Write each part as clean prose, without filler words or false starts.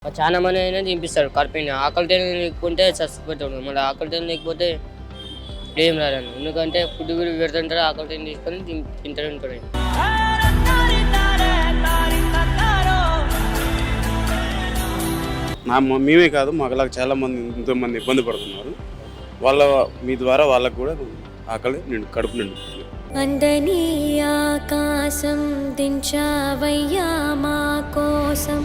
చాలా మంది అయినా తినిపిస్తారు కడుపుని. ఆకలితో లేకుంటే చచ్చిపోతాడు, మళ్ళీ ఆకలితో లేకపోతే ఏం రాదండి. ఎందుకంటే ఫుడ్ కూడా పెడుతుంటారు, ఆకలితో తీసుకొని తింటారు ఉంటాడు. మేమే కాదు, మాకులాగా చాలా మంది ఎంతోమంది ఇబ్బంది పడుతున్నారు. మీ ద్వారా వాళ్ళకు కూడా ఆకలి కడుపు నిండుతుంది. అందని ఆకాశం దించావయ్యా మా కోసం.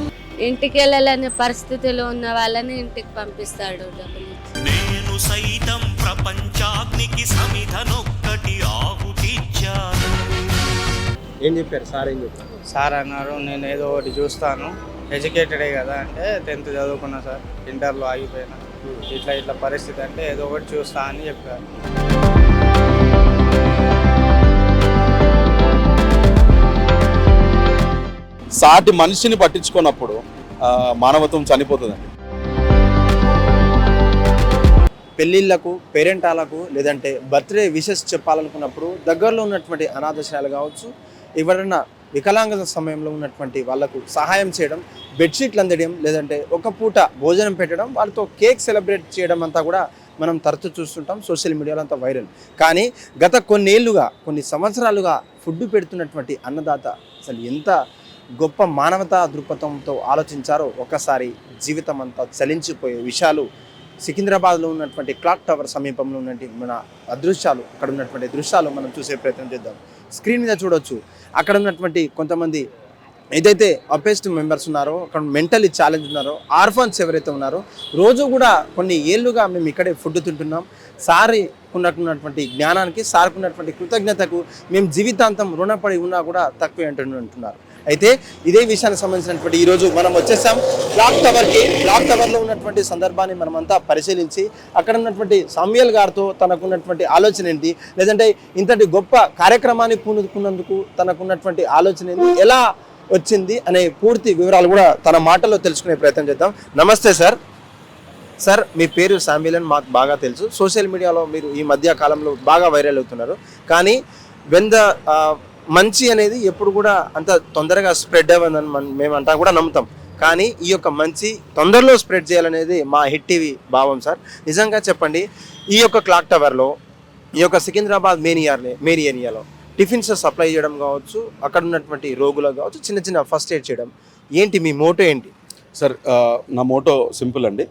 ఇంటికి వెళ్ళాలనే పరిస్థితిలో ఉన్న వాళ్ళని ఇంటికి పంపిస్తాడు డబ్బులు. నేను సైతం ప్రపంచాగ్నికి సమిధనొక్కటి ఆహుతిచ్చాను. ఏం చెప్పారు సార్? ఏం చెప్పారు సార్? అన్నారు నేను ఏదో ఒకటి చూస్తాను, ఎడ్యుకేటెడే కదా అంటే 10th చదువుకున్నా సార్, ఇంటర్లో ఆగిపోయినా, ఇట్లా పరిస్థితి అంటే ఏదో ఒకటి చూస్తా అని చెప్పారు. సాటి మనిషిని పట్టించుకున్నప్పుడు మానవత్వం చనిపోతుందండి. పెళ్ళిళ్ళకు, పేరెంటాలకు, లేదంటే బర్త్డే విషెస్ చెప్పాలనుకున్నప్పుడు దగ్గరలో ఉన్నటువంటి అనాథశాలలు కావచ్చు, ఎవరైనా వికలాంగ సమయంలో ఉన్నటువంటి వాళ్ళకు సహాయం చేయడం, బెడ్షీట్లు అందడం, లేదంటే ఒక పూట భోజనం పెట్టడం, వాళ్ళతో కేక్ సెలబ్రేట్ చేయడం అంతా కూడా మనం తరచూ చూస్తుంటాం. సోషల్ మీడియాలో అంతా వైరల్. కానీ గత కొన్ని సంవత్సరాలుగా ఫుడ్ పెడుతున్నటువంటి అన్నదాత అసలు ఎంత గొప్ప మానవతా దృక్పథంతో ఆలోచించారో ఒక్కసారి జీవితం అంతా చలించిపోయే విషయాలు సికింద్రాబాద్లో ఉన్నటువంటి క్లాక్ టవర్ సమీపంలో ఉన్నటువంటి అక్కడ ఉన్నటువంటి దృశ్యాలు మనం చూసే ప్రయత్నం చేద్దాం. స్క్రీన్ మీద చూడొచ్చు. అక్కడ ఉన్నటువంటి కొంతమంది ఏదైతే అపేస్ట్ మెంబర్స్ ఉన్నారో, అక్కడ మెంటలీ ఛాలెంజ్ ఉన్నారో, ఆర్ఫన్స్ ఎవరైతే ఉన్నారో, రోజు కూడా కొన్ని ఏళ్ళుగా మేము ఇక్కడే ఫుడ్ తింటున్నాం. ఉన్నటువంటి జ్ఞానానికి, ఉన్నటువంటి కృతజ్ఞతకు మేము జీవితాంతం రుణపడి ఉన్నా కూడా తక్కువే అంటున్నారు. అయితే ఇదే విషయానికి సంబంధించినటువంటి ఈరోజు మనం వచ్చేసాం క్లాక్ టవర్కి. క్లాక్ టవర్లో ఉన్నటువంటి సందర్భాన్ని మనమంతా పరిశీలించి అక్కడ ఉన్నటువంటి సామ్యుయల్ గారితో తనకున్నటువంటి ఆలోచన ఏంటి, లేదంటే ఇంతటి గొప్ప కార్యక్రమాన్ని పూనుకున్నందుకు తనకున్నటువంటి ఆలోచన ఏంటి, ఎలా వచ్చింది అనే పూర్తి వివరాలు కూడా తన మాటల్లో తెలుసుకునే ప్రయత్నం చేద్దాం. నమస్తే సార్. సార్, మీ పేరు సామ్యుయల్ అని మాకు బాగా తెలుసు. సోషల్ మీడియాలో మీరు ఈ మధ్య కాలంలో బాగా వైరల్ అవుతున్నారు. కానీ మంచి అనేది ఎప్పుడు కూడా అంత తొందరగా స్ప్రెడ్ అవ్వదని మేమంతా కూడా నమ్ముతాం. కానీ ఈ యొక్క మంచి తొందరలో స్ప్రెడ్ చేయాలనేది మా హిట్ టీవీ భావం సార్. నిజంగా చెప్పండి, ఈ యొక్క క్లాక్ టవర్లో, ఈ యొక్క సికింద్రాబాద్ మెయిన్ ఏరియాలో టిఫిన్స్ సప్లై చేయడం కావచ్చు, అక్కడ ఉన్నటువంటి రోగులకు కావచ్చు, చిన్న చిన్న ఫస్ట్ ఎయిడ్ చేయడం, ఏంటి మీ మోటో ఏంటి సార్? నా మోటో సింపుల్ అండి.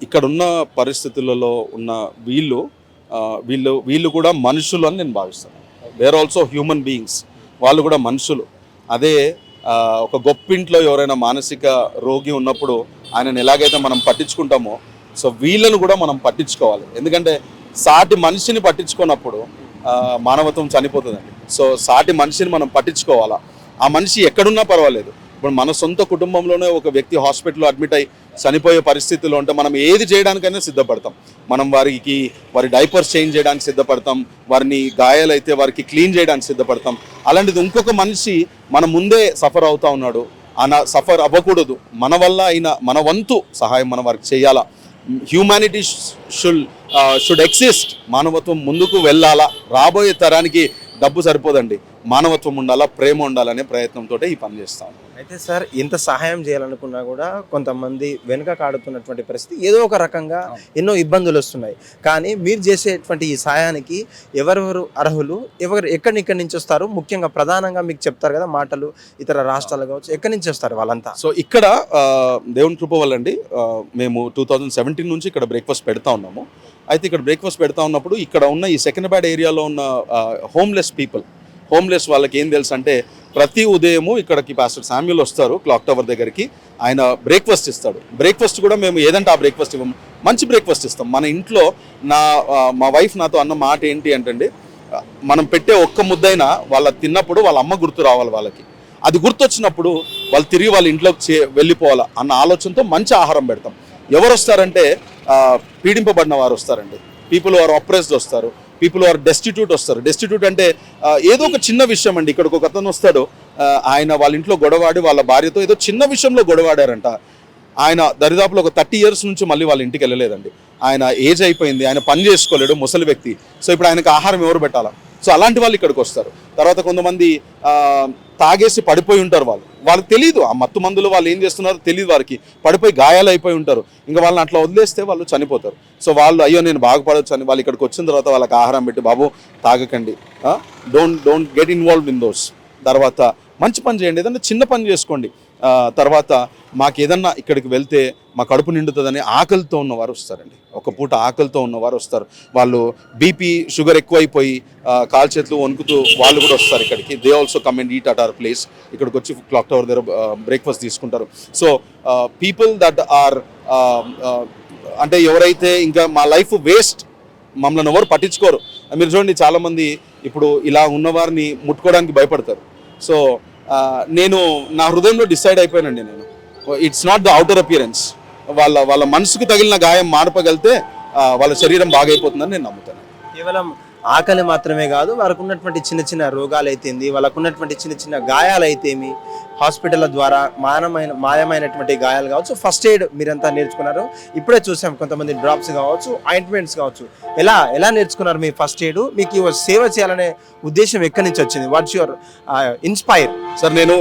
ఇక్కడున్న పరిస్థితులలో ఉన్న వీళ్ళు కూడా మనుషులు అని నేను భావిస్తాను. They're also human beings. వాళ్ళు కూడా మనుషులు. అదే ఒక గొప్పింట్లో ఎవరైనా మానసిక రోగి ఉన్నప్పుడు ఆయనను ఎలాగైతే మనం పట్టించుకుంటామో, సో వీళ్ళను కూడా మనం పట్టించుకోవాలి. ఎందుకంటే సాటి మనిషిని పట్టించుకున్నప్పుడు మానవత్వం చనిపోతుందండి. సో సాటి మనిషిని మనం పట్టించుకోవాలా. ఆ మనిషి ఎక్కడున్నా పర్వాలేదు. ఇప్పుడు మన సొంత కుటుంబంలోనే ఒక వ్యక్తి హాస్పిటల్లో అడ్మిట్ అయ్యి చనిపోయే పరిస్థితుల్లో ఉంటే మనం ఏది చేయడానికైనా సిద్ధపడతాం. మనం వారి డైపర్స్ చేంజ్ చేయడానికి సిద్ధపడతాం, వారిని గాయాలైతే వారికి క్లీన్ చేయడానికి సిద్ధపడతాం. అలాంటిది ఇంకొక మనిషి మన ముందే సఫర్ అవుతా ఉన్నాడు, సఫర్ అవ్వకూడదు. మన వల్ల అయిన మన వంతు సహాయం మనం వారికి చేయాలా. Humanity should exist. మానవత్వం ముందుకు వెళ్ళాలా. రాబోయే తరానికి డబ్బు సరిపోదండి, మానవత్వం ఉండాలా, ప్రేమ ఉండాలనే ప్రయత్నంతో ఈ పని చేస్తాం. అయితే సార్, ఇంత సహాయం చేయాలనుకున్నా కూడా కొంతమంది వెనుక కాడుతున్నటువంటి పరిస్థితి, ఏదో ఒక రకంగా ఎన్నో ఇబ్బందులు వస్తున్నాయి. కానీ మీరు చేసేటువంటి ఈ సహాయానికి ఎవరెవరు అర్హులు, ఎక్కడి నుంచి వస్తారు? ముఖ్యంగా ప్రధానంగా మీకు చెప్తారు కదా మాటలు, ఇతర రాష్ట్రాలు కావచ్చు, ఎక్కడి నుంచి వస్తారు వాళ్ళంతా? సో ఇక్కడ దేవుని కృప వల్ల అండి, మేము 2017 నుంచి ఇక్కడ బ్రేక్ఫాస్ట్ పెడతా ఉన్నాము. అయితే ఇక్కడ బ్రేక్ఫాస్ట్ పెడతా ఉన్నప్పుడు ఇక్కడ ఉన్న ఈ సికింద్రాబాద్ ఏరియాలో ఉన్న హోమ్లెస్ వాళ్ళకి ఏం తెలుసు అంటే, ప్రతి ఉదయము ఇక్కడికి పాస్టర్ శామ్యుయల్ వస్తారు క్లాక్ టవర్ దగ్గరికి. ఆయన బ్రేక్ఫాస్ట్ ఇస్తాడు. బ్రేక్ఫాస్ట్ కూడా మేము ఏదంటే ఆ బ్రేక్ఫాస్ట్ ఇవ్వము, మంచి బ్రేక్ఫాస్ట్ ఇస్తాం. మన ఇంట్లో మా వైఫ్ నాతో అన్న మాట ఏంటి అంటే, మనం పెట్టే ఒక్క ముద్దైనా వాళ్ళ తిన్నప్పుడు వాళ్ళ అమ్మ గుర్తు రావాలి. వాళ్ళకి అది గుర్తొచ్చినప్పుడు వాళ్ళు తిరిగి వాళ్ళ ఇంట్లోకి వెళ్ళిపోవాలా అన్న ఆలోచనతో మంచి ఆహారం పెడతాం. ఎవరు వస్తారంటే పీడింపబడిన వారు వస్తారండి. పీపుల్ ఆర్ ఆప్రెస్డ్ వస్తారు, పీపుల్ ఆర్ డెస్టిట్యూట్ వస్తారు. డెస్టిట్యూట్ అంటే ఏదో ఒక చిన్న విషయం అండి. ఇక్కడికి ఒక అతను వస్తాడు, ఆయన వాళ్ళ ఇంట్లో గొడవాడి వాళ్ళ భార్యతో ఏదో చిన్న విషయంలో గొడవాడారంట. ఆయన దరిదాపులో ఒక 30 years నుంచి మళ్ళీ వాళ్ళ ఇంటికి వెళ్ళలేదండి. ఆయన ఏజ్ అయిపోయింది, ఆయన పని చేసుకోలేడు, ముసలి వ్యక్తి. సో ఇప్పుడు ఆయనకు ఆహారం ఎవరు పెట్టాలా? సో అలాంటి వాళ్ళు ఇక్కడికి వస్తారు. తర్వాత కొంతమంది తాగేసి పడిపోయి ఉంటారు. వాళ్ళకి తెలియదు ఆ మత్తు మందులు వాళ్ళు ఏం చేస్తున్నారో తెలియదు, వారికి పడిపోయి గాయాలు అయిపోయి ఉంటారు. ఇంకా వాళ్ళని అట్లా వదిలేస్తే వాళ్ళు చనిపోతారు. సో వాళ్ళు అయ్యో నేను బాగుపడవచ్చు అని వాళ్ళు ఇక్కడికి వచ్చిన తర్వాత వాళ్ళకి ఆహారం పెట్టి, బాబు తాగకండి, don't get involved in those, తర్వాత మంచి పని చేయండి, ఏదన్నా చిన్న పని చేసుకోండి, తర్వాత మాకు ఏదన్నా ఇక్కడికి వెళ్తే మా కడుపు నిండుతుందని ఆకలితో ఉన్నవారు వస్తారండి. ఒక పూట ఆకలితో ఉన్నవారు వస్తారు. వాళ్ళు బీపీ షుగర్ ఎక్కువైపోయి కాలు చేతులు వణుకుతూ వాళ్ళు కూడా వస్తారు ఇక్కడికి. They also come and eat at our place. ఇక్కడికి వచ్చి క్లాక్ టవర్ దగ్గర బ్రేక్ఫాస్ట్ తీసుకుంటారు. సో పీపుల్ దట్ ఆర్ అంటే ఎవరైతే ఇంకా మా లైఫ్ వేస్ట్, మమ్మల్ని ఎవరు పట్టించుకోరు. మీరు చూడండి, చాలామంది ఇప్పుడు ఇలా ఉన్నవారిని ముట్టుకోవడానికి భయపడతారు. సో నేను నా హృదయంలో డిసైడ్ అయిపోయానండి, నేను it's not the outer appearance, వాళ్ళ మనసుకు తగిలిన గాయం మానపగలితే వాళ్ళ శరీరం బాగైపోతుందని నేను నమ్ముతాను. కేవలం ఆకలి మాత్రమే కాదు, వారికి ఉన్నటువంటి చిన్న చిన్న రోగాలు అయితేంది, వాళ్ళకు ఉన్నటువంటి చిన్న చిన్న గాయాలు అయితేమి, హాస్పిటల్ ద్వారా మాయమైనటువంటి గాయాలు కావచ్చు, ఫస్ట్ ఎయిడ్ మీరంతా నేర్చుకున్నారు. ఇప్పుడే చూసాం కొంతమంది డ్రాప్స్ కావచ్చు, ఆయింట్మెంట్స్ కావచ్చు. ఎలా నేర్చుకున్నారు మీ ఫస్ట్ ఎయిడ్? మీకు సేవ చేయాలనే ఉద్దేశం ఎక్కడి నుంచి వచ్చింది? What's your inspire? సార్ నేను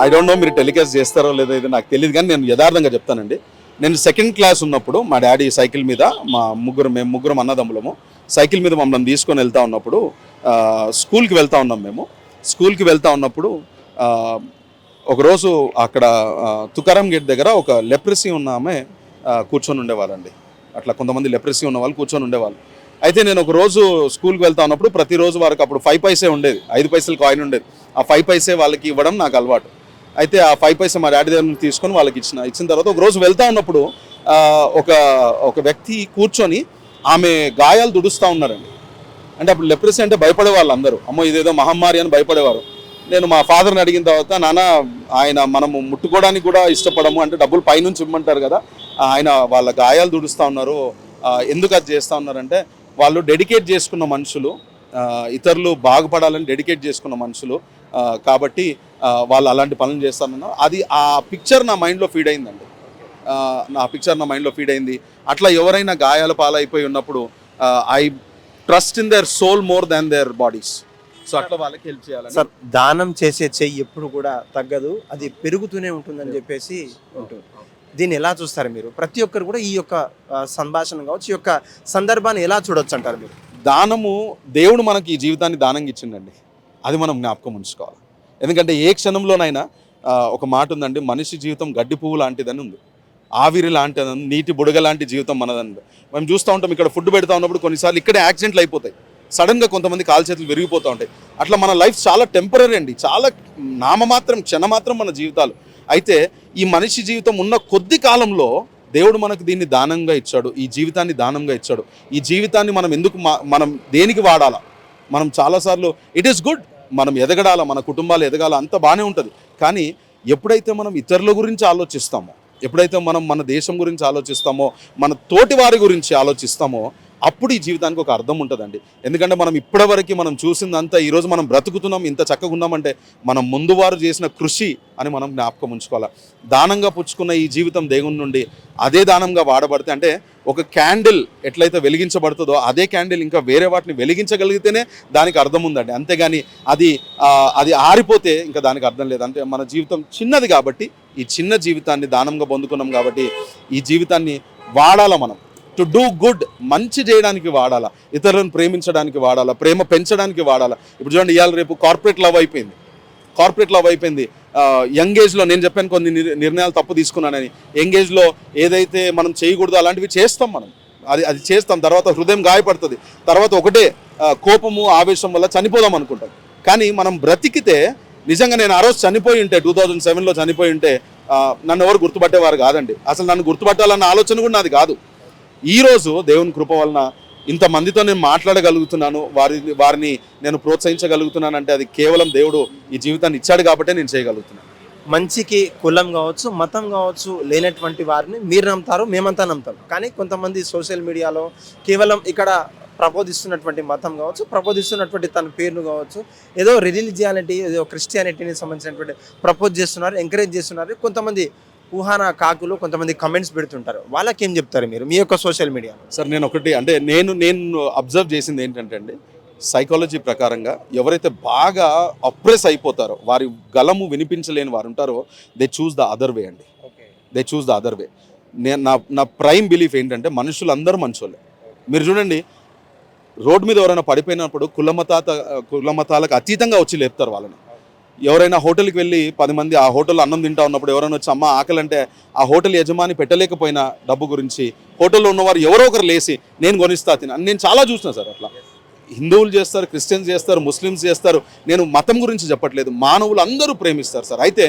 ఐ డోంట్ నో మీరు టెలికాస్ట్ చేస్తారో లేదో ఇది నాకు తెలియదు, కానీ నేను యథార్థంగా చెప్తానండి. నేను 2nd క్లాస్ ఉన్నప్పుడు మా డాడీ సైకిల్ మీద, మేము ముగ్గురం అన్నదమ్ములము, సైకిల్ మీద మమ్మల్ని తీసుకొని వెళ్తా ఉన్నప్పుడు స్కూల్కి వెళ్తా ఉన్నాం. మేము స్కూల్కి వెళ్తా ఉన్నప్పుడు ఒకరోజు అక్కడ తుకారాం గేట్ దగ్గర ఒక లెప్రసీ ఉన్న ఆమె కూర్చొని ఉండేవాళ్ళండి. అట్లా కొంతమంది లెప్రసీ ఉన్న వాళ్ళు కూర్చొని ఉండేవాళ్ళు. అయితే నేను ఒక రోజు స్కూల్కి వెళ్తా ఉన్నప్పుడు ప్రతిరోజు వారికి అప్పుడు 5 పైసే ఉండేది, 5 పైసలు కాయిన్ ఉండేది. ఆ 5 పైసే వాళ్ళకి ఇవ్వడం నాకు అలవాటు. అయితే ఆ 5 పైసే మా డాడీ దగ్గర తీసుకొని వాళ్ళకి ఇచ్చిన తర్వాత ఒక రోజు వెళ్తా ఉన్నప్పుడు ఒక వ్యక్తి కూర్చొని ఆమె గాయాలు దుడుస్తూ ఉన్నారండి. అంటే అప్పుడు లెప్రసీ అంటే భయపడేవాళ్ళు అందరూ, అమ్మో ఇదేదో మహమ్మారి అని భయపడేవారు. నేను మా ఫాదర్ని అడిగిన తర్వాత, నాన్న ఆయన మనము ముట్టుకోవడానికి కూడా ఇష్టపడము, అంటే డబ్బులు పైనుంచి ఇవ్వమంటారు కదా, ఆయన వాళ్ళ గాయాలు దుడుస్తూ ఉన్నారు, ఎందుకు అది చేస్తూ ఉన్నారంటే వాళ్ళు డెడికేట్ చేసుకున్న మనుషులు, ఇతరులు బాగుపడాలని డెడికేట్ చేసుకున్న మనుషులు, కాబట్టి వాళ్ళు అలాంటి పనులు చేస్తారన్నారు. అది ఆ పిక్చర్ నా మైండ్లో ఫీడ్ అయిందండి. అట్లా ఎవరైనా గాయాల పాలైపోయి ఉన్నప్పుడు I trust in their soul more than their bodies. So అట్లా వాళ్ళకి హెల్ప్ చేయాలి సార్. దానం చేసే చెయ్యి ఎప్పుడు కూడా తగ్గదు, అది పెరుగుతూనే ఉంటుందని చెప్పేసి ఉంటుంది. దీన్ని ఎలా చూస్తారు మీరు? ప్రతి ఒక్కరు కూడా ఈ యొక్క సంభాషణ కావచ్చు, ఈ యొక్క సందర్భాన్ని ఎలా చూడొచ్చు అంటారు మీరు? దానము, దేవుడు మనకి ఈ జీవితాన్ని దానంగా ఇచ్చిండండి, అది మనం జ్ఞాపకం ఉంచుకోవాలి. ఎందుకంటే ఏ క్షణంలోనైనా ఒక మాట ఉందండి, మనిషి జీవితం గడ్డి పువ్వు లాంటిదని ఉంది, ఆవిరి లాంటిదని, నీటి బుడగ లాంటి జీవితం మనదండి. మనం చూస్తూ ఉంటాం, ఇక్కడ ఫుడ్ పెడతా ఉన్నప్పుడు కొన్నిసార్లు ఇక్కడే యాక్సిడెంట్లు అయిపోతాయి, సడన్గా కొంతమంది కాలు చేతులు విరిగిపోతూ ఉంటాయి. అట్లా మన లైఫ్ చాలా టెంపరీ అండి, చాలా నామమాత్రం, క్షణమాత్రం మన జీవితాలు. అయితే ఈ మనిషి జీవితం ఉన్న కొద్ది కాలంలో దేవుడు మనకు దీన్ని దానంగా ఇచ్చాడు, ఈ జీవితాన్ని దానంగా ఇచ్చాడు. ఈ జీవితాన్ని మనం మనం దేనికి వాడాలా? మనం చాలాసార్లు ఇట్ ఈస్ గుడ్, మనం ఎదగడాల, మన కుటుంబాలు ఎదగాల, అంత బాగానే ఉంటుంది. కానీ ఎప్పుడైతే మనం ఇతరుల గురించి ఆలోచిస్తామో, ఎప్పుడైతే మనం మన దేశం గురించి ఆలోచిస్తామో, మన తోటి వారి గురించి ఆలోచిస్తామో, అప్పుడు ఈ జీవితానికి ఒక అర్థం ఉంటుందండి. ఎందుకంటే మనం ఇప్పటివరకు మనం చూసిందంతా, ఈరోజు మనం బ్రతుకుతున్నాం, ఇంత చక్కగా ఉన్నామంటే మనం ముందు వారు చేసిన కృషి అని మనం జ్ఞాపకం ఉంచుకోవాలి. దానంగా పుచ్చుకున్న ఈ జీవితం దేవుని నుండి అదే దానంగా వాడబడితే, అంటే ఒక క్యాండిల్ ఎట్లయితే వెలిగించబడుతుందో అదే క్యాండిల్ ఇంకా వేరే వాటిని వెలిగించగలిగితేనే దానికి అర్థం ఉందండి. అంతేగాని అది ఆరిపోతే ఇంకా దానికి అర్థం లేదు. అంటే మన జీవితం చిన్నది కాబట్టి, ఈ చిన్న జీవితాన్ని దానంగా పొందుకున్నాం కాబట్టి ఈ జీవితాన్ని వాడాలా, మనం టు డూ గుడ్, మంచి చేయడానికి వాడాలా, ఇతరులను ప్రేమించడానికి వాడాలా, ప్రేమ పెంచడానికి వాడాలా. ఇప్పుడు చూడండి, ఇవాళ రేపు కార్పొరేట్ లవ్ అయిపోయింది. యంగ్ ఏజ్లో నేను చెప్పాను కొన్ని నిర్ణయాలు తప్పు తీసుకున్నానని. యంగ్ ఏజ్లో ఏదైతే మనం చేయకూడదో అలాంటివి చేస్తాం, మనం అది చేస్తాం. తర్వాత హృదయం గాయపడుతుంది, తర్వాత ఒకటే కోపము ఆవేశం వల్ల చనిపోదాం అనుకుంటాం. కానీ మనం బ్రతికితే, నిజంగా నేను ఆ రోజు చనిపోయి ఉంటే, 2007లో చనిపోయి ఉంటే నన్ను ఎవరు గుర్తుపట్టేవారు కాదండి. అసలు నన్ను గుర్తుపట్టాలన్న ఆలోచన కూడా నాది కాదు. ఈరోజు దేవుని కృప వలన ఇంతమందితో నేను మాట్లాడగలుగుతున్నాను, వారిని నేను ప్రోత్సహించగలుగుతున్నాను అంటే అది కేవలం దేవుడు ఈ జీవితాన్ని ఇచ్చాడు కాబట్టే నేను చేయగలుగుతున్నాను. మంచికి కులం కావచ్చు, మతం కావచ్చు లేనటువంటి వారిని మీరు నమ్ముతారు, మేమంతా నమ్ముతాం. కానీ కొంతమంది సోషల్ మీడియాలో కేవలం ఇక్కడ ప్రబోధిస్తున్నటువంటి మతం కావచ్చు, ప్రబోధిస్తున్నటువంటి తన పేరును కావచ్చు, ఏదో రిలీజియానిటీ, ఏదో క్రిస్టియానిటీని సంబంధించినటువంటి ప్రపోజ్ చేస్తున్నారు, ఎంకరేజ్ చేస్తున్నారు. కొంతమంది ఊహానా కాకులు కొంతమంది కమెంట్స్ పెడుతుంటారు, వాళ్ళకి ఏం చెప్తారు మీరు మీ యొక్క సోషల్ మీడియా? సార్ నేను ఒకటి, అంటే నేను అబ్జర్వ్ చేసింది ఏంటంటే అండి, సైకాలజీ ప్రకారంగా ఎవరైతే బాగా అప్రెస్ అయిపోతారో, వారి గలము వినిపించలేని వారు ఉంటారో, they choose the other way అండి. They choose the other way. నా ప్రైమ్ బిలీఫ్ ఏంటంటే మనుషులందరూ మంచోళ్ళే. మీరు చూడండి, రోడ్డు మీద ఎవరైనా పడిపోయినప్పుడు కులమతాలకు అతీతంగా వచ్చి లేపుతారు వాళ్ళని. ఎవరైనా హోటల్కి వెళ్ళి 10 మంది ఆ హోటల్లో అన్నం తింటా ఉన్నప్పుడు ఎవరైనా వచ్చి అమ్మ ఆకలి అంటే ఆ హోటల్ యజమాని పెట్టలేకపోయినా డబ్బు గురించి హోటల్లో ఉన్నవారు ఎవరో ఒకరు లేసి నేను కొనిస్తా తిన. నేను చాలా చూసిన సార్ అట్లా. హిందువులు చేస్తారు, క్రిస్టియన్స్ చేస్తారు, ముస్లిమ్స్ చేస్తారు. నేను మతం గురించి చెప్పట్లేదు, మానవులు అందరూ ప్రేమిస్తారు సార్. అయితే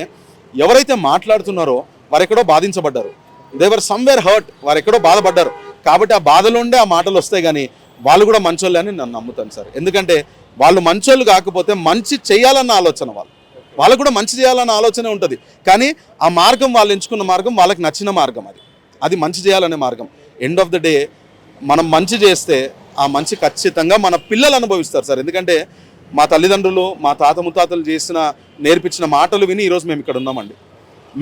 ఎవరైతే మాట్లాడుతున్నారో వారెక్కడో బాధించబడ్డారు, దేవర్ సమ్వేర్ హర్ట్, వారెక్కడో బాధపడ్డారు. కాబట్టి ఆ బాధలోండే ఆ మాటలు వస్తాయి. కానీ వాళ్ళు కూడా మంచోళ్ళే అని నేను నమ్ముతాను సార్. ఎందుకంటే వాళ్ళు మంచోళ్ళు కాకపోతే మంచి చేయాలన్న ఆలోచన వాళ్ళకు కూడా మంచి చేయాలన్న ఆలోచన ఉంటుంది. కానీ ఆ మార్గం వాళ్ళు ఎంచుకున్న మార్గం వాళ్ళకి నచ్చిన మార్గం, అది మంచి చేయాలనే మార్గం. ఎండ్ ఆఫ్ ద డే మనం మంచి చేస్తే ఆ మంచి ఖచ్చితంగా మన పిల్లలు అనుభవిస్తారు సార్. ఎందుకంటే మా తల్లిదండ్రులు, మా తాత ముత్తాతలు నేర్పించిన మాటలు విని ఈరోజు మేము ఇక్కడ ఉన్నామండి.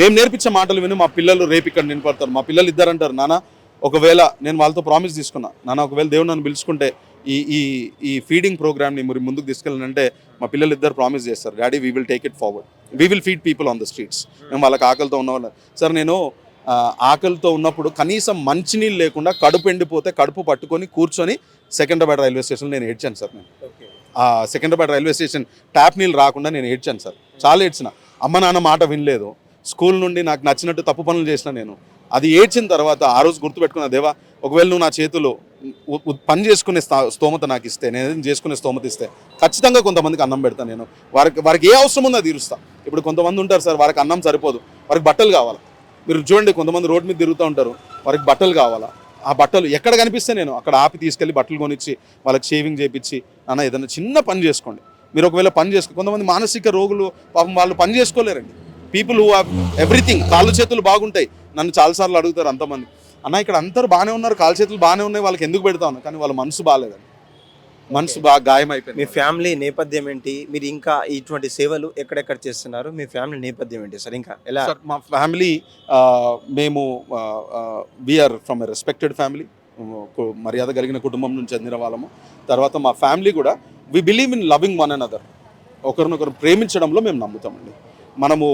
మేము నేర్పించే మాటలు విని మా పిల్లలు రేపు ఇక్కడ నిలబడతారు. మా పిల్లలు ఇద్దరు అంటారు, నాన్న ఒకవేళ నేను వాళ్ళతో ప్రామిస్ తీసుకున్నా, నాన్న ఒకవేళ దేవుడు నన్ను పిలుచుకుంటే ఈ ఫీడింగ్ ప్రోగ్రామ్ని మీరు ముందుకు తీసుకెళ్ళాలంటే మా పిల్లలు ఇద్దరు ప్రామిస్ చేస్తారు, daddy we will take it forward, we will feed people on the streets. మేము వాళ్ళకి ఆకలితో ఉన్నవాళ్ళు సార్. నేను ఆకలితో ఉన్నప్పుడు కనీసం మంచినీళ్ళు లేకుండా కడుపు ఎండిపోతే కడుపు పట్టుకొని కూర్చొని సికింద్రాబాద్ రైల్వే స్టేషన్లో నేను ఏడ్చాను సార్. నేను సికింద్రాబాద్ రైల్వే స్టేషన్ ట్యాప్ నీళ్ళు రాకుండా నేను ఏడ్చాను సార్, చాలా ఏడ్చిన. అమ్మ నాన్న మాట వినలేదు, స్కూల్ నుండి నాకు నచ్చినట్టు తప్పు పనులు చేసిన నేను. అది ఏడ్చిన తర్వాత ఆ రోజు గుర్తుపెట్టుకున్న, దేవా ఒకవేళ నువ్వు నా చేతులు పని చేసుకునే స్తోమత నాకు ఇస్తే, నేను చేసుకునే స్తోమత ఇస్తే ఖచ్చితంగా కొంతమందికి అన్నం పెడతాను. నేను వారికి ఏ అవసరం ఉందో అది తీరుస్తా. ఇప్పుడు కొంతమంది ఉంటారు సార్, వారికి అన్నం సరిపోదు, వారికి బట్టలు కావాలి. మీరు చూడండి, కొంతమంది రోడ్డు మీద తిరుగుతూ ఉంటారు, వారికి బట్టలు కావాలా. ఆ బట్టలు ఎక్కడ కనిపిస్తే నేను అక్కడ ఆపి తీసుకెళ్ళి బట్టలు కొనిచ్చి వాళ్ళకి షేవింగ్ చేయించి, అన్న ఏదైనా చిన్న పని చేసుకోండి. మీరు ఒకవేళ పని కొంతమంది మానసిక రోగులు పాపం వాళ్ళు పని చేసుకోలేరండి. పీపుల్ హూ హ్యావ్ ఎవ్రీథింగ్, కాళ్ళు చేతులు బాగుంటాయి. నన్ను చాలాసార్లు అడుగుతారు అంతమంది, అన్న ఇక్కడ అందరూ బాగానే ఉన్నారు, కాళ్ళు చేతులు బాగానే ఉన్నాయి, వాళ్ళకి ఎందుకు పెడతా ఉన్నా, కానీ వాళ్ళ మనసు బాగాలేదండి, మనసు బాగా గాయమైపోయింది. మీ ఫ్యామిలీ నేపథ్యం ఏంటి? మీరు ఇంకా ఇటువంటి సేవలు ఎక్కడెక్కడ చేస్తున్నారు? మీ ఫ్యామిలీ నేపథ్యం ఏంటి సార్? ఇంకా ఎలా? సార్ మా ఫ్యామిలీ, మేము we are from a respected family, మర్యాద కలిగిన కుటుంబం నుంచి చెందిన వాళ్ళము. తర్వాత మా ఫ్యామిలీ కూడా we believe in loving one another, ఒకరినొకరు ప్రేమించడంలో మేము నమ్ముతామండి. మనము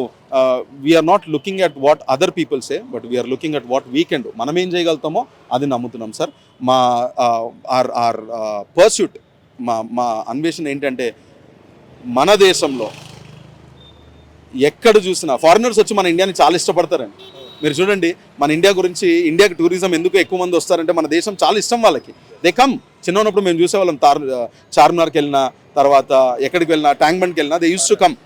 we are not looking at what other people say, but we are looking at what we can do. మనం ఏం చేయగలుగుతామో అది నమ్ముతున్నాం సార్. మా ఆర్ పర్స్యూట్, మా అన్వేషణ ఏంటంటే మన దేశంలో ఎక్కడ చూసినా ఫారినర్స్ వచ్చి మన ఇండియాని చాలా ఇష్టపడతారండి. మీరు చూడండి, మన ఇండియా గురించి, ఇండియాకి టూరిజం ఎందుకు ఎక్కువ మంది వస్తారంటే మన దేశం చాలా ఇష్టం వాళ్ళకి. They come. చిన్న ఉన్నప్పుడు మేము చూసేవాళ్ళం, చార్మినార్కి వెళ్ళినా, తర్వాత ఎక్కడికి వెళ్ళినా, ట్యాంక్ బండ్కి వెళ్ళినా, దే యూస్ టు కమ్.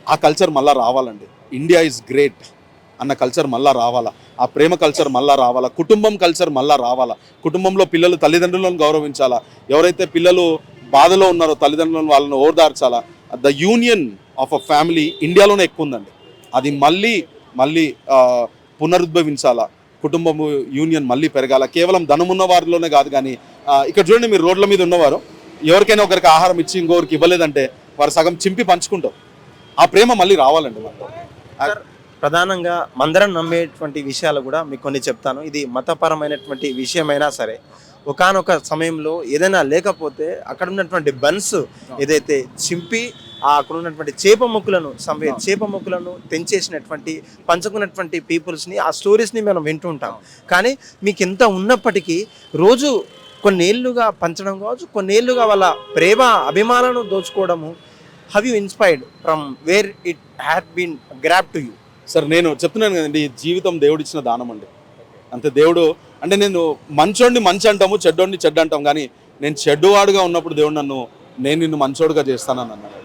ఆ కల్చర్ మళ్ళీ రావాలండి. ఇండియా ఈజ్ గ్రేట్ అన్న కల్చర్ మళ్ళీ రావాలా, ఆ ప్రేమ కల్చర్ మళ్ళీ రావాలా, కుటుంబం కల్చర్ మళ్ళీ రావాలా. కుటుంబంలో పిల్లలు తల్లిదండ్రులను గౌరవించాలా, ఎవరైతే పిల్లలు బాధలో ఉన్నారో తల్లిదండ్రులను వాళ్ళని ఓదార్చాలా. The union of a family ఇండియాలోనే ఎక్కువ ఉందండి. అది మళ్ళీ పునరుద్భవించాలా, కుటుంబము యూనియన్ మళ్ళీ పెరగాల. కేవలం ధనమున్న వారిలోనే కాదు. కానీ ఇక్కడ చూడండి, మీరు రోడ్ల మీద ఉన్నవారు ఎవరికైనా ఒకరికి ఆహారం ఇచ్చి ఇంకొకరికి ఇవ్వలేదంటే వారు సగం చింపి పంచుకుంటారు. ఆ ప్రేమ మళ్ళీ రావాలండి మనకు. ప్రధానంగా మందరం నమ్మేటువంటి విషయాలు కూడా మీకు కొన్ని చెప్తాను. ఇది మతపరమైనటువంటి విషయమైనా సరే, ఒకానొక సమయంలో ఏదైనా లేకపోతే అక్కడ ఉన్నటువంటి బన్స్ ఏదైతే చింపి అక్కడ ఉన్నటువంటి చేప మొక్కులను తెంచేసినటువంటి, పంచుకున్నటువంటి పీపుల్స్ని, ఆ స్టోరీస్ని మనం వింటూ ఉంటాం. కానీ మీకు ఎంత ఉన్నప్పటికీ రోజు కొన్నేళ్లుగా పంచడం కావచ్చు, కొన్నేళ్లుగా వాళ్ళ ప్రేమ అభిమానాలను దోచుకోవడము, have you inspired from where it had been grab to you? Sir నేను చెప్తున్నాను కదండి, జీవితం దేవుడిచ్చిన దానం అండి. అంతే. దేవుడు అంటే నేను మంచోడిని మంచి అంటాము, చెడ్డోడిని చెడ్డ అంటాం. కానీ నేను చెడ్డవాడుగా ఉన్నప్పుడు దేవుడు నేను నిన్ను మంచోడుగా చేస్తానని అన్నాడు.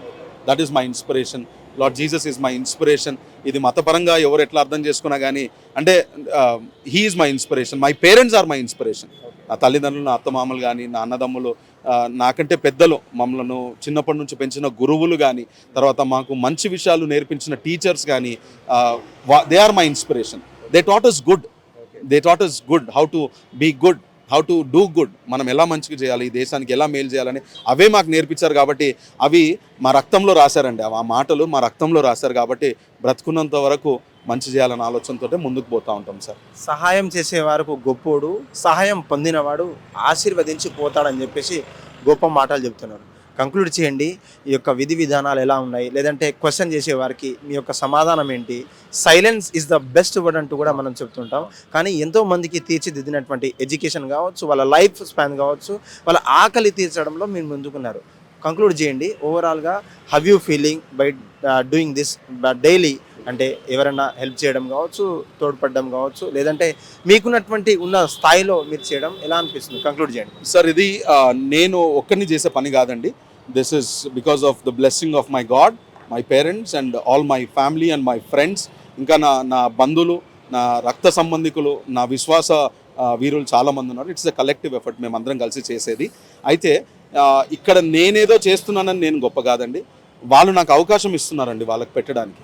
That is my inspiration. Lord Jesus is my inspiration. ఇది మతపరంగా ఎవరు ఎట్లా అర్థం చేసుకున్నా కానీ, అంటే he is my inspiration. My parents are my inspiration. నా తల్లిదండ్రులు, నా అత్తమామలు కానీ, నా అన్నదమ్ములు, నాకంటే పెద్దలు, మమ్మల్ని చిన్నప్పటి నుంచి పెంచిన గురువులు కానీ, తర్వాత మాకు మంచి విషయాలు నేర్పించిన టీచర్స్ కానీ, they are my inspiration. They taught us good, how to be good, how to do good. మనం ఎలా మంచిగా చేయాలి, ఈ దేశానికి ఎలా మేలు చేయాలని అవే మాకు నేర్పించారు. కాబట్టి అవి మా రక్తంలో రాశారండి. ఆ మాటలు మా రక్తంలో రాశారు. కాబట్టి బ్రతుకున్నంత వరకు మంచి చేయాలన్న ఆలోచనతో ముందుకు పోతూ ఉంటాం సార్. సహాయం చేసేవారికి గొప్పోడు, సహాయం పొందినవాడు ఆశీర్వదించి పోతాడని చెప్పేసి గొప్ప మాటలు చెప్తున్నారు. కంక్లూడ్ చేయండి. ఈ యొక్క విధి విధానాలు ఎలా ఉన్నాయి, లేదంటే క్వశ్చన్ చేసే వారికి మీ యొక్క సమాధానం ఏంటి? Silence is the best word అంటూ కూడా మనం చెప్తుంటాం. కానీ ఎంతో మందికి తీర్చిదిద్దినటువంటి ఎడ్యుకేషన్ కావచ్చు, వాళ్ళ లైఫ్ స్పాన్ కావచ్చు, వాళ్ళ ఆకలి తీర్చడంలో మీరు ముందుకున్నారు. కంక్లూడ్ చేయండి. ఓవరాల్గా have you feeling by doing this daily? అంటే ఎవరైనా హెల్ప్ చేయడం కావచ్చు, తోడ్పడడం కావచ్చు, లేదంటే మీకున్నటువంటి ఉన్న స్థాయిలో మీరు చేయడం ఎలా అనిపిస్తుంది? కంక్లూడ్ చేయండి. సార్ ఇది నేను ఒక్కరిని చేసే పని కాదండి. This is because of the blessing of my God, my parents and all my family and my friends, ఇంకా నా బంధువులు, నా రక్త సంబంధికులు, నా విశ్వాస వీరులు చాలామంది ఉన్నారు. ఇట్స్ ఎ కలెక్టివ్ ఎఫర్ట్, మేమందరం కలిసి చేసేది. అయితే ఇక్కడ నేనేదో చేస్తున్నానని నేను గొప్ప కాదండి. వాళ్ళు నాకు అవకాశం ఇస్తున్నారండి వాళ్ళకి పెట్టడానికి.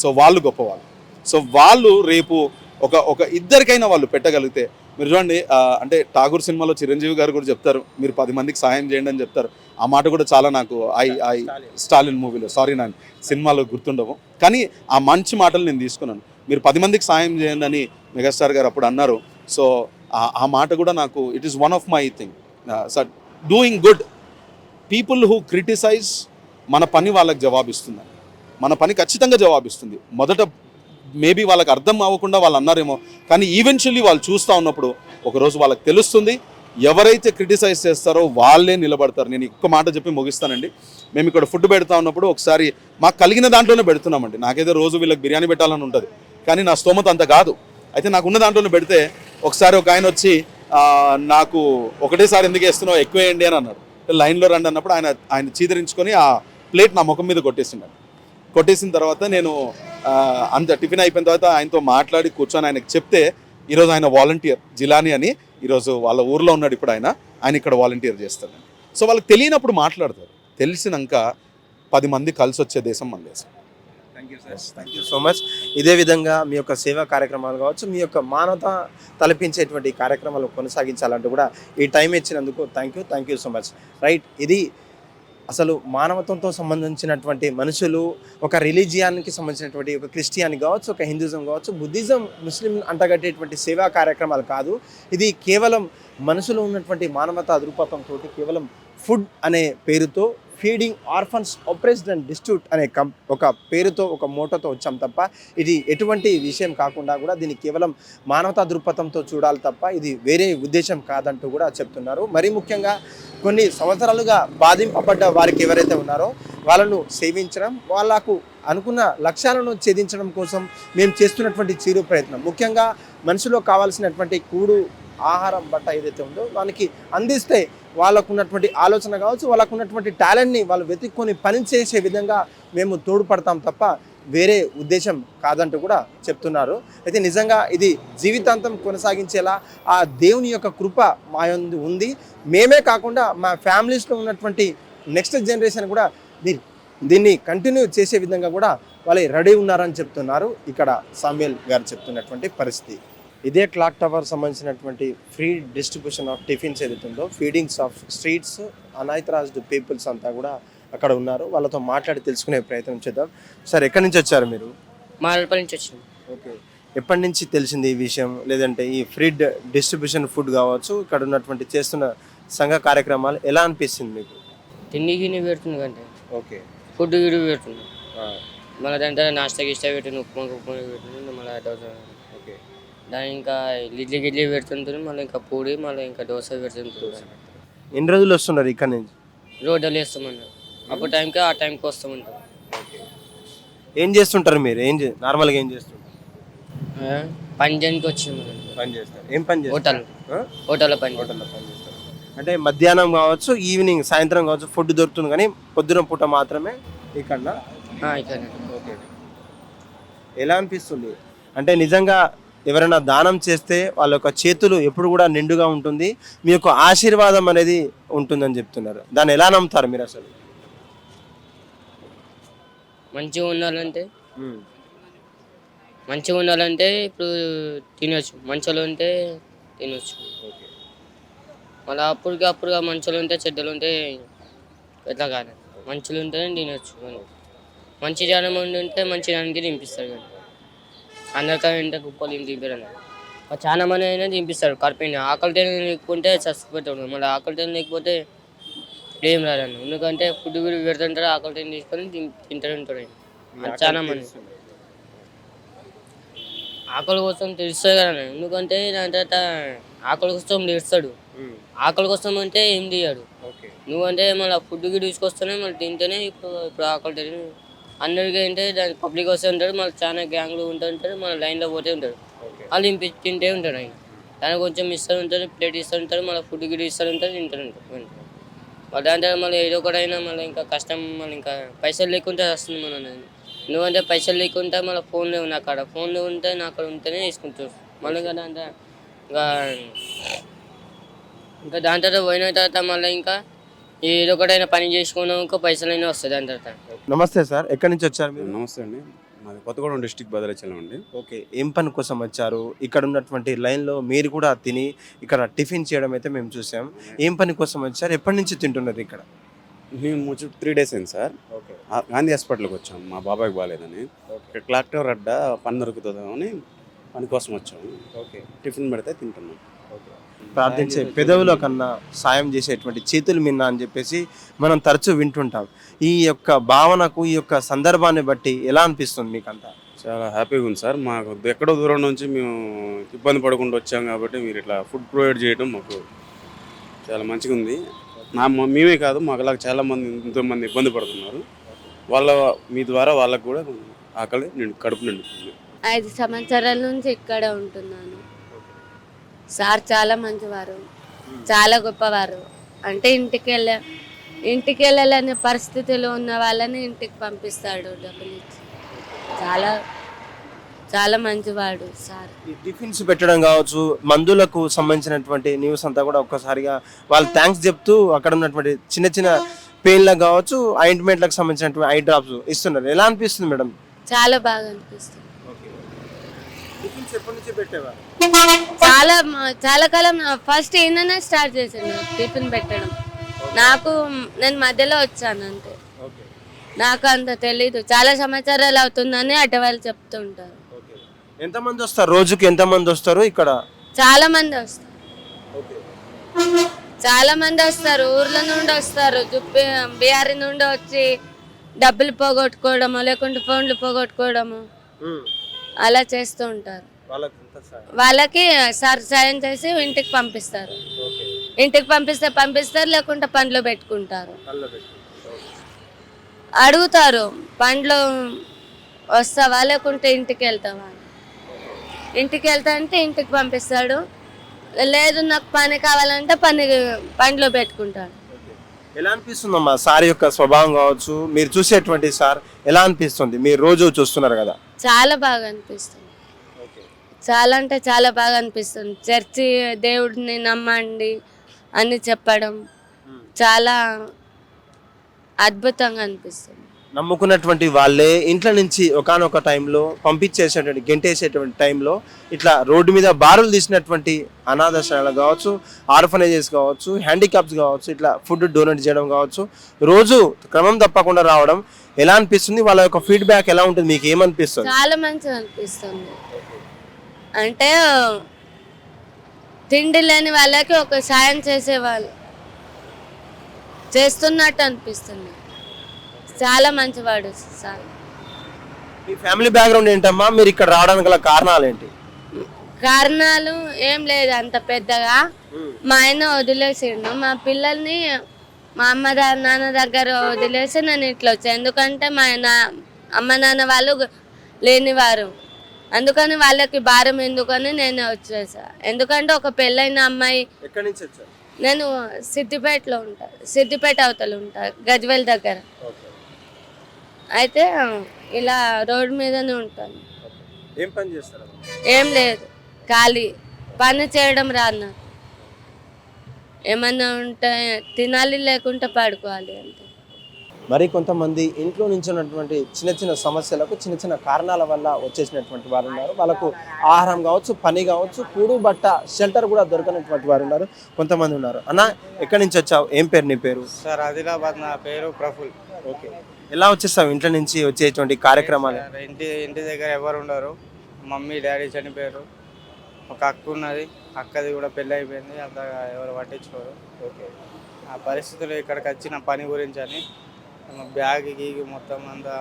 సో వాళ్ళు గొప్పవాళ్ళు. సో వాళ్ళు రేపు ఒక ఇద్దరికైనా వాళ్ళు పెట్టగలిగితే, మీరు చూడండి, అంటే ఠాగూర్ సినిమాలో చిరంజీవి గారు కూడా చెప్తారు, మీరు 10 మందికి సాయం చేయండి అని చెప్తారు. ఆ మాట కూడా చాలా నాకు స్టాలిన్ మూవీలో, సారీ నా సినిమాలో గుర్తుండవు, కానీ ఆ మంచి మాటలు నేను తీసుకున్నాను. మీరు 10 మందికి సాయం చేయండి అని మెగాస్టార్ గారు అప్పుడు అన్నారు. సో ఆ మాట కూడా నాకు it is one of my thing. Sir doing good, people who criticize, మన పని వాళ్ళకి జవాబిస్తుంది, మన పని ఖచ్చితంగా జవాబిస్తుంది. మొదట మేబీ వాళ్ళకి అర్థం అవ్వకుండా వాళ్ళు అన్నారేమో, కానీ ఈవెన్చువల్లీ వాళ్ళు చూస్తూ ఉన్నప్పుడు ఒకరోజు వాళ్ళకి తెలుస్తుంది. ఎవరైతే క్రిటిసైజ్ చేస్తారో వాళ్ళే నిలబడతారు. నేను ఒక్క మాట చెప్పి ముగిస్తానండి. మేము ఇక్కడ ఫుడ్ పెడతా ఉన్నప్పుడు ఒకసారి మాకు కలిగిన దాంట్లోనే పెడుతున్నామండి. నాకైతే రోజు వీళ్ళకి బిర్యానీ పెట్టాలని ఉంటుంది, కానీ నా స్తోమత అంత కాదు. అయితే నాకు ఉన్న దాంట్లోనే పెడితే ఒకసారి ఒక ఆయన వచ్చి నాకు ఒకటేసారి ఎందుకు వేస్తున్నావు, ఎక్కువ వేయండి అని అన్నాడు. లైన్లో రండి అన్నప్పుడు ఆయన చీదరించుకొని ఆ ప్లేట్ నా ముఖం మీద కొట్టేసిన తర్వాత నేను అంత టిఫిన్ అయిపోయిన తర్వాత ఆయనతో మాట్లాడి కూర్చొని ఆయనకు చెప్తే, ఈరోజు ఆయన వాలంటీర్ జిలానీ అని, ఈరోజు వాళ్ళ ఊర్లో ఉన్నాడు. ఇప్పుడు ఆయన ఇక్కడ వాలంటీర్ చేస్తాడు. సో వాళ్ళకి తెలియనప్పుడు మాట్లాడతారు, తెలిసినాక 10 మంది కలిసి వచ్చే దేశం మన దేశం. Thank you so much. ఇదే విధంగా మీ యొక్క సేవా కార్యక్రమాలు కావచ్చు, మీ యొక్క మానవత తలపించేటువంటి కార్యక్రమాలు కొనసాగించాలంటూ కూడా ఈ టైం ఇచ్చినందుకు thank you so much. Right, ఇది అసలు మానవత్వంతో సంబంధించినటువంటి మనుషులు, ఒక రిలీజియానికి సంబంధించినటువంటి ఒక క్రిస్టియాని కావచ్చు, ఒక హిందూజం కావచ్చు, బుద్ధిజం, ముస్లిం అంటగట్టేటువంటి సేవా కార్యక్రమాలు కాదు. ఇది కేవలం మనసులో ఉన్నటువంటి మానవతా దృక్పథంతో, కేవలం ఫుడ్ అనే పేరుతో, ఫీడింగ్ ఆర్ఫన్స్ ఆప్రెస్డ్ అండ్ డిస్ట్యూట్ అనే ఒక పేరుతో, ఒక మోటోతో వచ్చాం తప్ప, ఇది ఎటువంటి విషయం కాకుండా కూడా దీన్ని కేవలం మానవతా దృక్పథంతో చూడాలి తప్ప ఇది వేరే ఉద్దేశం కాదంటూ కూడా చెప్తున్నారు. మరీ ముఖ్యంగా కొన్ని సంవత్సరాలుగా బాధింపబడ్డ వారికి ఎవరైతే ఉన్నారో వాళ్ళను సేవించడం, వాళ్ళకు అనుకున్న లక్ష్యాలను ఛేదించడం కోసం మేము చేస్తున్నటువంటి చిరు ప్రయత్నం, ముఖ్యంగా మనిషిలో కావాల్సినటువంటి కూడు, ఆహారం, బట్ట ఏదైతే ఉందో వానికి అందిస్తే వాళ్ళకు ఉన్నటువంటి ఆలోచన కావచ్చు, వాళ్ళకు ఉన్నటువంటి టాలెంట్ని వాళ్ళు వెతుక్కొని పని చేసే విధంగా మేము తోడ్పడతాం తప్ప వేరే ఉద్దేశం కాదంటూ కూడా చెప్తున్నారు. అయితే నిజంగా ఇది జీవితాంతం కొనసాగించేలా ఆ దేవుని యొక్క కృప మా యందు ఉంది. మేమే కాకుండా మా ఫ్యామిలీస్లో ఉన్నటువంటి నెక్స్ట్ జనరేషన్ కూడా దీన్ని కంటిన్యూ చేసే విధంగా కూడా వాళ్ళు రెడీ ఉన్నారని చెప్తున్నారు. ఇక్కడ సామ్యుయల్ గారు చెప్తున్నటువంటి పరిస్థితి ఇదే. క్లాక్ టవర్ సంబంధించినటువంటి ఫ్రీ డిస్ట్రిబ్యూషన్ ఆఫ్ టిఫిన్స్ ఏదైతుందో, feedings of streets, unauthorized peoples అంతా కూడా అక్కడ ఉన్నారు. వాళ్ళతో మాట్లాడి తెలుసుకునే ప్రయత్నం చేద్దాం. సార్, ఎక్కడి నుంచి వచ్చారు మీరు? మారల్పల్లి నుంచి వచ్చింది. ఓకే, ఎప్పటి నుంచి తెలిసింది ఈ విషయం, లేదంటే ఈ ఫ్రీ డిస్ట్రిబ్యూషన్ ఫుడ్ కావచ్చు, ఇక్కడ ఉన్నటువంటి చేస్తున్న సంఘ కార్యక్రమాలు ఎలా అనిపిస్తుంది మీకు? తిండి గిన్నె పెడుతుంది కంటే ఓకే, ఫుడ్ గిడి పెడుతుంది, మళ్ళీ దాంట్లో నాస్తా గిస్తా పెడుతుంది, ఉప్మా పెడుతుంది, మళ్ళీ దోశ, ఓకే, దాని ఇంకా ఇడ్లీ పెడుతుంటుంది, మళ్ళీ ఇంకా పూడి, మళ్ళీ ఇంకా దోశ పెడుతుంటుంది. ఎన్ని రోజులు వస్తున్నారు ఇక్కడ నుంచి? రోడ్లు వేస్తామన్నారు, అప్పుడు టైంకి ఆ టైంకి వస్తామంటారు. ఏం చేస్తుంటారు మీరు? నార్మల్గా ఏం చేస్తుంటారు? పని చేయడానికి వచ్చింది. పని చేస్తారు. ఏం పని చేస్తారు? హోటల్లో పని చేస్తారు. అంటే మధ్యాహ్నం కావచ్చు, ఈవినింగ్, సాయంత్రం కావచ్చు ఫుడ్ దొరుకుతుంది, కానీ పొద్దున పూట మాత్రమే ఇక్కడ. ఇక్కడ ఓకే, ఎలా అనిపిస్తుంది? అంటే నిజంగా ఎవరైనా దానం చేస్తే వాళ్ళ యొక్క చేతులు ఎప్పుడు కూడా నిండుగా ఉంటుంది, మీ యొక్క ఆశీర్వాదం అనేది ఉంటుందని చెప్తున్నారు. దాన్ని ఎలా నమ్ముతారు మీరు అసలు? మంచిగా ఉండాలంటే ఇప్పుడు తినొచ్చు, మంచిగా ఉంటే తినొచ్చు. మళ్ళీ అప్పుడుగా మంచిగా ఉంటే చెడ్డలు ఉంటే ఎట్లా కాదు, మంచిగా ఉంటేనే తినొచ్చు. మంచి జనం ఉంటే మంచి జనానికి తినిపిస్తారు, కానీ అందరికంటే కుప్పలు ఏం తింపారు. చాలా మంది అయినా తినిపిస్తారు కడుపుని. ఆకలి లేకుంటే చచ్చిపోతాడు, మళ్ళీ ఆకలి లేకపోతే ఇప్పుడు ఏం రాదన్న. ఎందుకంటే ఫుడ్ కూడా పెడుతుంటారు, ఆకలి తీసుకొని తింటూ ఆయన చాలా మంది ఆకలి కోసం తెలుస్తుంది కదా. ఎందుకంటే దాని తర్వాత ఆకలి కోసం తీస్తాడు, ఆకలి కోసం అంటే ఏం తీయడు. నువ్వంటే మళ్ళీ ఫుడ్ కి తీసుకొస్తేనే మళ్ళీ తింటేనే ఇప్పుడు ఆకలి తెలియదు అందరికీ. అంటే దాని పబ్లిక్ వస్తే ఉంటాడు, మళ్ళీ చాలా గ్యాంగ్లు ఉంటుంటారు, మళ్ళీ లైన్లో పోతే ఉంటాడు, వాళ్ళు తింటే ఉంటాడు ఆయన. దానికి కొంచెం ఇస్తూ ఉంటారు, ప్లేట్ ఇస్తూ ఉంటారు, మళ్ళీ ఫుడ్ గిట్ ఇస్తూ ఉంటారు, తింటూ ఉంటారు. మళ్ళీ దాని తర్వాత మళ్ళీ ఏదో ఒకటైనా మళ్ళీ ఇంకా కష్టం, మళ్ళీ ఇంకా పైసలు లేకుంటే వస్తుంది మన. ఎందుకంటే పైసలు లేకుంటే మళ్ళీ ఫోన్ లేవు నా కాడ, ఫోన్లో ఉంటే నా కాడ ఉంటేనే తీసుకుంటారు మళ్ళీ. ఇంకా దాని ఇంకా దాని తర్వాత పోయిన తర్వాత మళ్ళీ ఇంకా ఏదో ఒకటైనా పని చేసుకున్నాం, ఇంకా పైసలైనా వస్తాయి దాని తర్వాత. నమస్తే సార్, ఎక్కడి నుంచి వచ్చారు మీరు? నమస్తే అండి, మాది కొత్తగూడెం డిస్టిక్ భద్రాచలం అండి. ఓకే, ఏం పని కోసం వచ్చారు? ఇక్కడ ఉన్నటువంటి లైన్లో మీరు కూడా తిని ఇక్కడ టిఫిన్ చేయడం అయితే మేము చూసాం. ఏం పని కోసం వచ్చారు? ఎప్పటి నుంచి తింటున్నారు ఇక్కడ? మేము 3 days అయింది సార్. ఓకే, గాంధీ హాస్పిటల్కి వచ్చాము, మా బాబాయ్కి బాగాలేదని. ఇక్కడ క్లాక్టర్ అడ్డ పని దొరుకుతుందని పని కోసం వచ్చాము. ఓకే, టిఫిన్ పెడితే తింటున్నాం. ప్రార్థించే పెదవుల కన్నా సాయం చేసేటువంటి చేతులు మిన్న అని చెప్పేసి మనం తరచూ వింటుంటాం. ఈ యొక్క భావనకు, ఈ యొక్క సందర్భాన్ని బట్టి ఎలా అనిపిస్తుంది మీకంతా? చాలా హ్యాపీగా ఉంది సార్. మాకు ఎక్కడో దూరం నుంచి మేము ఇబ్బంది పడకుండా వచ్చాం కాబట్టి మీరు ఇట్లా ఫుడ్ ప్రొవైడ్ చేయడం మాకు చాలా మంచిగా ఉంది. మేమే కాదు, మాకులాగా చాలామంది ఎంతోమంది ఇబ్బంది పడుతున్నారు. మీ ద్వారా వాళ్ళకు కూడా ఆకలి కడుపు నిండుతుంది. 5 సంవత్సరాల నుంచి ఇక్కడ ఉంటున్నాను. సార్ చాలా మంచివారు, చాలా గొప్పవారు. అంటే ఇంటికి వెళ్ళలేని పరిస్థితిలో ఉన్న వాళ్ళని ఇంటికి పంపిస్తాడు డబ్బులు ఇచ్చి. చాలా చాలా మంచివాడు సార్. ఈ టిఫిన్స్ పెట్టడం కావచ్చు, మందులకు సంబంధించినటువంటి న్యూస్ అంతా కూడా ఒక్కసారిగా వాళ్ళు థ్యాంక్స్ చెప్తూ అక్కడ ఉన్నటువంటి చిన్న చిన్న పెయిన్లకు కావచ్చు, ఆయింట్మెంట్లకు సంబంధించినటువంటి ఐ డ్రాప్స్ ఇస్తున్నారు. ఎలా అనిపిస్తుంది మేడం? చాలా బాగా అనిపిస్తుంది. టిఫిన్స్ ఎప్పటి నుంచి పెట్టేవారు? చాలా కాలం ఫస్ట్ ఈయననే స్టార్ట్ చేశాను టిఫిన్ పెట్టడం. నేను మధ్యలో వచ్చాను అంతే, నాకు అంత తెలీదు. చాలా సంవత్సరాలు అవుతుందని అటు వాళ్ళు చెప్తుంటారు. ఎంతమంది వస్తారు రోజుకి? ఎంతమంది వస్తారు ఇక్కడ? చాలా మంది వస్తారు, చాలా మంది వస్తారు. ఊర్ల నుండి వస్తారు, బీహారీ నుండి వచ్చి డబ్బులు పోగొట్టుకోవడము, లేకుంటే ఫోన్లు పోగొట్టుకోవడము అలా చేస్తూ ఉంటారు. వాళ్ళకి సార్ సాయం చేసి ఇంటికి పంపిస్తారు. ఇంటికి పంపిస్తారు, లేకుంటే పండ్లు పెట్టుకుంటారు. అడుగుతారు, పండ్లు వస్తావా లేకుంటే ఇంటికి వెళ్తావా? ఇంటికి వెళ్తా అంటే ఇంటికి పంపిస్తాడు, లేదు నాకు పని కావాలంటే పండ్లు పెట్టుకుంటాడు. ఎలా అనిపిస్తుందమ్మా సార్ యొక్క స్వభావం కావచ్చు, మీరు చూసేటువంటి సార్ ఎలా అనిపిస్తుంది? మీరు రోజు చూస్తున్నారు కదా. చాలా బాగా అనిపిస్తుంది, చాలా అంటే చాలా బాగా అనిపిస్తుంది. చర్చి దేవుడిని నమ్మండి అని చెప్పడం చాలా అద్భుతంగా అనిపిస్తుంది. నమ్ముకున్నటువంటి వాళ్ళే ఇంట్లో నుంచి ఒకానొక టైంలో పంపించేసేటువంటి, గెంటేసేటువంటి టైంలో ఇట్లా రోడ్డు మీద బారులు తీసినటువంటి అనాథాశ్రయాలు కావచ్చు, ఆర్ఫనేజెస్ కావచ్చు, హ్యాండిక్యాప్స్ కావచ్చు, ఇట్లా ఫుడ్ డొనేట్ చేయడం కావచ్చు, రోజు క్రమం తప్పకుండా రావడం ఎలా అనిపిస్తుంది? వాళ్ళ యొక్క ఫీడ్బ్యాక్ ఎలా ఉంటుంది? మీకు ఏమనిపిస్తుంది? చాలా మంచిగా అనిపిస్తుంది. అంటే తిండి లేని వాళ్ళకి ఒక సాయం చేసేవాళ్ళు చేస్తున్నట్టు అనిపిస్తుంది. చాలా మంచివాడు సార్. మీ ఫ్యామిలీ బ్యాక్గ్రౌండ్ ఏంటమ్మా? మీరు ఇక్కడ రావడానికి గల కారణాలు ఏంటి? కారణాలు ఏం లేదు అంత పెద్దగా. మా ఆయన వదిలేసిండు, మా పిల్లల్ని మా నాన్న దగ్గర వదిలేసి నేను ఇట్లా వచ్చాను. ఎందుకంటే మా అమ్మ నాన్న వాళ్ళు లేనివారు, అందుకని వాళ్ళకి భారం ఎందుకని నేను వచ్చేసా. ఎందుకంటే ఒక పెళ్ళైన అమ్మాయి. ఎక్కడి నుంచి వచ్చారు? నేను సిద్దిపేటలో ఉంటా, సిద్దిపేట అవతల ఉంటా, గజ్వేల్ దగ్గర. అయితే ఇలా రోడ్డు మీదనే ఉంటాను. ఏం పని చేస్తారు? ఏం లేదు, ఖాళీ. పని చేయడం రాదు నాకు. ఏమన్నా ఉంటే తినాలి, లేకుంటే పడుకోవాలి అంతే. మరి కొంతమంది ఇంట్లో నుంచి ఉన్నటువంటి చిన్న చిన్న సమస్యలకు, చిన్న చిన్న కారణాల వల్ల వచ్చేసినటువంటి వారు ఉన్నారు. వాళ్ళకు ఆహారం కావచ్చు, పని కావచ్చు, కూడు బట్ట షెల్టర్ కూడా దొరకనటువంటి వారు ఉన్నారు. కొంతమంది ఉన్నారు. అన్న, ఎక్కడి నుంచి వచ్చావు? ఏం పేరు నీ పేరు? సార్ ఆదిలాబాద్, నా పేరు ప్రఫుల్. ఓకే, ఎలా వచ్చేస్తావు ఇంట్లో నుంచి వచ్చేటువంటి కార్యక్రమాలు? ఇంటి దగ్గర ఎవరు ఉండరు, మమ్మీ డాడీ చనిపోయారు. ఒక అక్క ఉన్నది, అక్కది కూడా పెళ్ళి అయిపోయింది, అంత ఎవరు పట్టించుకోరు. ఓకే, ఆ పరిస్థితులు ఇక్కడికి వచ్చిన పని గురించి అని బ్యాగ్ గీగి మొత్తం అంతా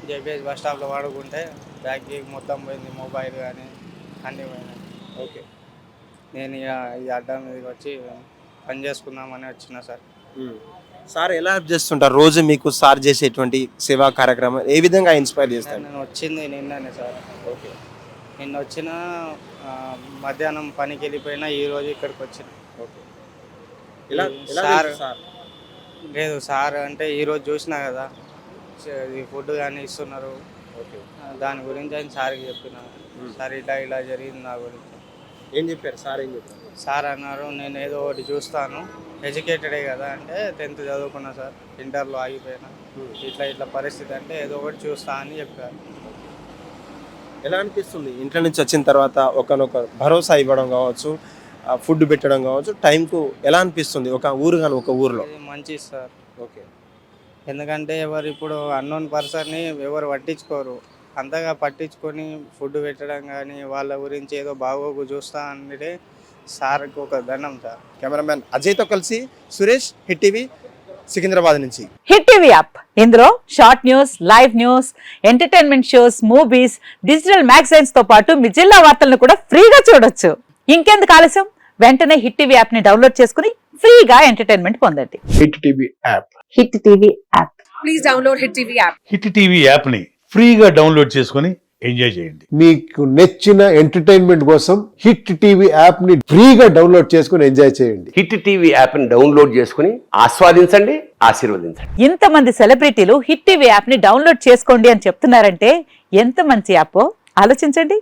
జేపీఎస్ బస్ స్టాప్లో వాడుకుంటే బ్యాగ్ గీగి మొత్తం పోయింది, మొబైల్ కానీ అన్నీ పోయినాయి. ఓకే. నేను ఇక ఈ అడ్డా మీదకి వచ్చి పని చేసుకుందామని వచ్చిన సార్. సార్ ఎలా హెల్ప్ చేస్తుంటారు రోజు మీకు సార్ చేసేటువంటి సేవా కార్యక్రమం ఏ విధంగా ఇన్స్పైర్ చేస్తారు? నేను వచ్చింది నిన్ననే సార్. ఓకే. నిన్న వచ్చిన మధ్యాహ్నం పనికి వెళ్ళిపోయినా ఈరోజు ఇక్కడికి వచ్చిన. ఓకే. ఎలా సార్ సార్ లేదు సార్ అంటే ఈరోజు చూసినా కదా ఈ ఫుడ్ కానీ ఇస్తున్నారు, ఓకే. దాని గురించి అని సార్కి చెప్పిన. సార్ ఇలా ఇలా జరిగింది నా గురించి. ఏం చెప్పారు సార్? ఏం చెప్పారు? సార్ అన్నారు నేను ఏదో ఒకటి చూస్తాను, ఎడ్యుకేటెడే కదా అంటే 10th చదువుకున్నా సార్, ఇంటర్లో ఆగిపోయినా, ఇట్లా ఇట్లా పరిస్థితి అంటే ఏదో ఒకటి చూస్తా అని చెప్పారు. ఎలా అనిపిస్తుంది ఇంట్లో నుంచి వచ్చిన తర్వాత ఒకనొక భరోసా ఇవ్వడం కావచ్చు, ఫుడ్ పెట్టడం కావచ్చు, టైంకు ఎలా అనిపిస్తుంది ఒక ఊరు కానీ ఒక ఊర్లో? ఇది మంచిది సార్. ఓకే. ఎందుకంటే ఎవరు ఇప్పుడు అన్నోన్ పర్సన్ని ఎవరు పట్టించుకోరు, అంతగా పట్టించుకొని ఫుడ్ పెట్టడం కానీ వాళ్ళ గురించి ఏదో బాగోగు చూస్తా అంటే సార్కి ఒక దండం సార్. కెమెరామ్యాన్ అజయ్తో కలిసి సురేష్, హిట్ టీవీ, సికింద్రాబాద్ నుంచి. హిట్ టీవీ యాప్ ఇందులో short news, live news, entertainment shows, movies, digital magazines తో పాటు మీ జిల్లా వార్తలను కూడా ఫ్రీగా చూడొచ్చు. ఇంకెందుకు ఆలస్యం, వెంటనే హిట్ టీవీ యాప్ ని డౌన్లోడ్ చేసుకుని ఫ్రీగా ఎంటర్టైన్మెంట్ పొందండి. Hit TV app. Hit TV app. Please download hit TV app. Hit TV app ని ఫ్రీగా డౌన్లోడ్ చేసుకొని ఎంజాయ్ చేయండి. మీకు నచ్చిన ఎంటర్టైన్మెంట్ కోసం హిట్ టీవీ యాప్ ని ఫ్రీగా డౌన్లోడ్ చేసుకొని ఎంజాయ్ చేయండి. హిట్ టీవీ యాప్ ని డౌన్లోడ్ చేసుకుని ఆస్వాదించండి, ఆశీర్వదించండి. ఇంతమంది సెలబ్రిటీలు హిట్ టీవీ యాప్ ని డౌన్లోడ్ చేసుకోండి అని చెప్తున్నారంటే ఎంత మంచి యాప్ ఆలోచించండి.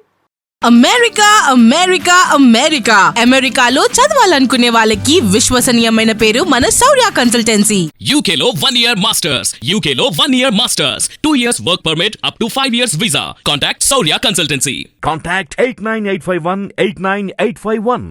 అమెరికా అమెరికా అమెరికా అమెరికాలో చదవాలనుకునే వాళ్ళకి విశ్వసనీయమైన పేరు మన శౌర్య కన్సల్టెన్సీ. యూకేలో 1 year masters, యూకేలో 1 year masters, 2 years work permit up to 5 years visa. Contact Saurya Consultancy. Contact 89851 89851.